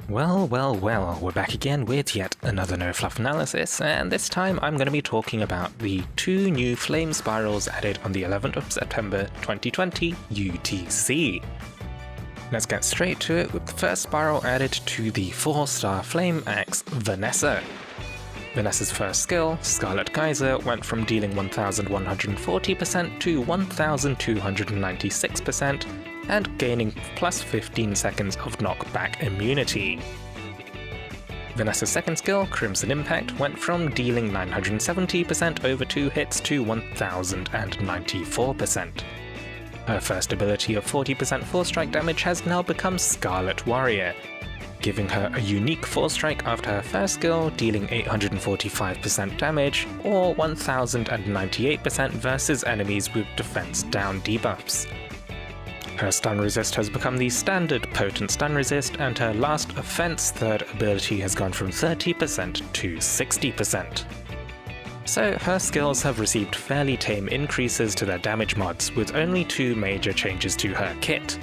Well, we're back again with yet another No Fluff analysis, and this time I'm going to be talking about the two new flame spirals added on the 11th of September 2020 UTC. Let's get straight to it with the first spiral added to the 4-star Flame Axe, Vanessa. Vanessa's first skill, Scarlet Geyser, went from dealing 1140% to 1296%, and gaining plus 15 seconds of knockback immunity. Vanessa's second skill, Crimson Impact, went from dealing 970% over 2 hits to 1094%. Her first ability of 40% 4-strike damage has now become Scarlet Warrior, giving her a unique 4-strike after her first skill, dealing 845% damage, or 1098% versus enemies with defense down debuffs. Her stun resist has become the standard potent stun resist, and her last offense third ability has gone from 30% to 60%. So her skills have received fairly tame increases to their damage mods, with only 2 major changes to her kit.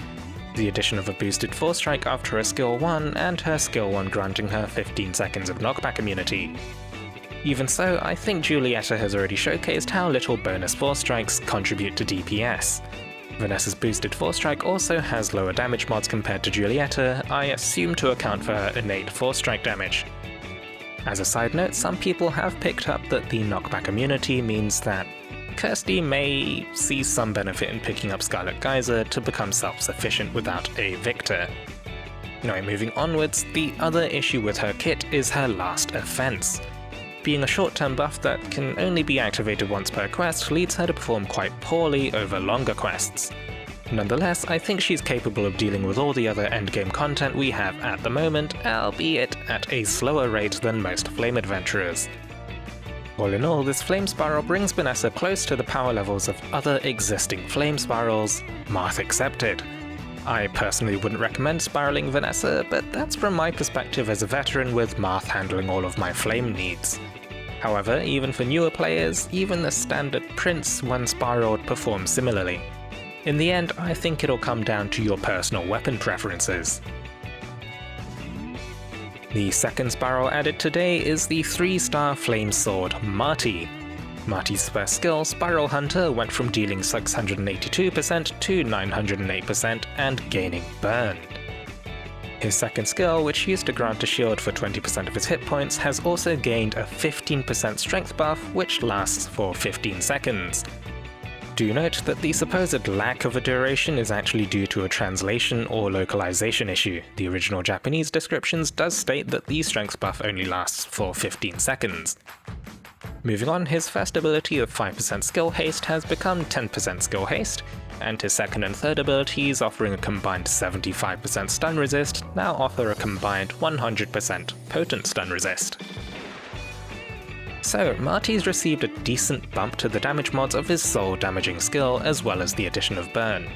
The addition of a boosted 4-strike after her skill 1, and her skill 1 granting her 15 seconds of knockback immunity. Even so, I think Julieta has already showcased how little bonus 4-strikes contribute to DPS. Vanessa's boosted 4-strike also has lower damage mods compared to Julieta, I assume to account for her innate 4-strike damage. As a side note, some people have picked up that the knockback immunity means that Kirsty may see some benefit in picking up Scarlet Geyser to become self-sufficient without a Victor. Anyway, moving onwards, the other issue with her kit is her last offense. Being a short-term buff that can only be activated once per quest leads her to perform quite poorly over longer quests. Nonetheless, I think she's capable of dealing with all the other endgame content we have at the moment, albeit at a slower rate than most Flame adventurers. All in all, this Flame Spiral brings Vanessa close to the power levels of other existing Flame Spirals, Marth accepted. I personally wouldn't recommend spiraling Vanessa, but that's from my perspective as a veteran with Marth handling all of my flame needs. However, even for newer players, even the standard Prince when spiraled performs similarly. In the end, I think it'll come down to your personal weapon preferences. The second spiral added today is the 3-star Flame Sword, Marty. Marty's first skill, Spiral Hunter, went from dealing 682% to 908% and gaining Burn. His second skill, which used to grant a shield for 20% of his hit points, has also gained a 15% strength buff, which lasts for 15 seconds. Do note that the supposed lack of a duration is actually due to a translation or localization issue. The original Japanese descriptions does state that the strength buff only lasts for 15 seconds. Moving on, his first ability of 5% skill haste has become 10% skill haste, and his second and third abilities, offering a combined 75% stun resist, now offer a combined 100% potent stun resist. So, Marty's received a decent bump to the damage mods of his soul damaging skill, as well as the addition of Burn.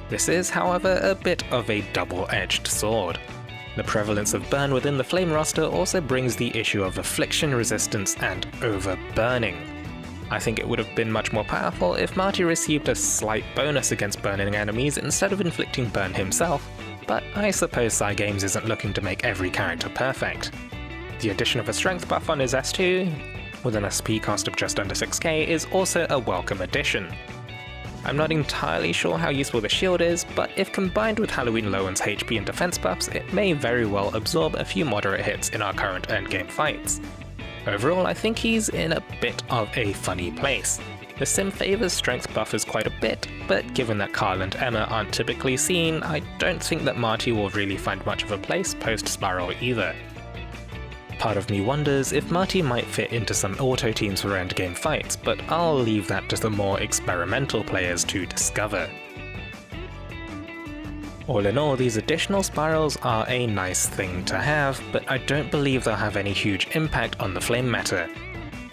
This is, however, a bit of a double-edged sword. The prevalence of Burn within the Flame roster also brings the issue of affliction resistance and overburning. I think it would have been much more powerful if Marty received a slight bonus against burning enemies instead of inflicting Burn himself, but I suppose Cygames isn't looking to make every character perfect. The addition of a strength buff on his S2, with an SP cost of just under 6k, is also a welcome addition. I'm not entirely sure how useful the shield is, but if combined with Halloween Lowen's HP and defense buffs, it may very well absorb a few moderate hits in our current endgame fights. Overall, I think he's in a bit of a funny place. The sim favors strength buffers quite a bit, but given that Carl and Emma aren't typically seen, I don't think that Marty will really find much of a place post-Spiral either. Part of me wonders if Marty might fit into some auto teams for endgame fights, but I'll leave that to the more experimental players to discover. All in all, these additional spirals are a nice thing to have, but I don't believe they'll have any huge impact on the flame meta.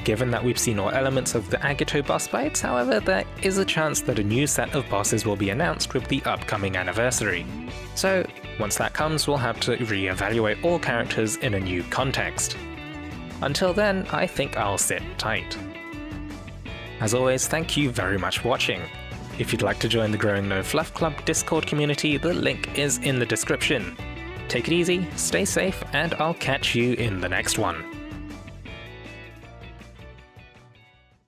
Given that we've seen all elements of the Agito boss fights, however, there is a chance that a new set of bosses will be announced with the upcoming anniversary. So, once that comes, we'll have to re-evaluate all characters in a new context. Until then, I think I'll sit tight. As always, thank you very much for watching. If you'd like to join the growing No Fluff Club Discord community, the link is in the description. Take it easy, stay safe, and I'll catch you in the next one.